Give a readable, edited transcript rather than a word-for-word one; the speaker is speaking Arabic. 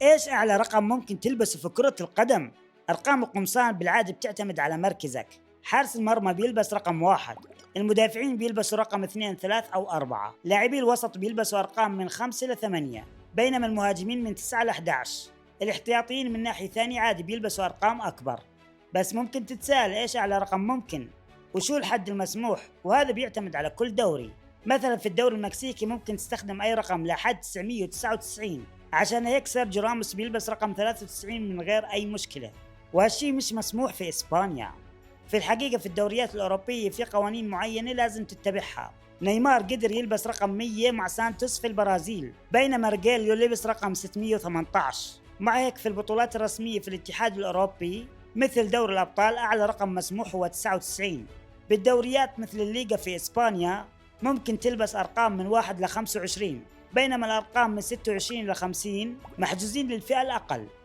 إيش أعلى رقم ممكن تلبسه في كرة القدم؟ أرقام القمصان بالعادة بتعتمد على مركزك. حارس المرمى بيلبس رقم واحد، المدافعين بيلبسوا رقم اثنين ثلاث أو أربعة، لاعبي الوسط بيلبسوا أرقام من 5 ل8، بينما المهاجمين من 9 ل11. الاحتياطيين من ناحية ثانية عادي بيلبسوا أرقام أكبر. بس ممكن تتساءل إيش أعلى رقم ممكن؟ وشو الحد المسموح؟ وهذا بيعتمد على كل دوري. مثلا في الدوري المكسيكي ممكن تستخدم أي رقم لحد 999. عشان هيك سيرجيو راموس بيلبس رقم 93 من غير أي مشكلة، وهالشي مش مسموح في إسبانيا. في الحقيقة في الدوريات الأوروبية في قوانين معينة لازم تتبعها. نيمار قدر يلبس رقم 100 مع سانتوس في البرازيل، بينما رجيليو لبس رقم 618. مع هيك في البطولات الرسمية في الاتحاد الأوروبي مثل دوري الأبطال أعلى رقم مسموح هو 99. بالدوريات مثل الليغا في إسبانيا ممكن تلبس أرقام من 1 ل 25، بينما الأرقام من 26 ل 50 محجوزين للفئة الأقل.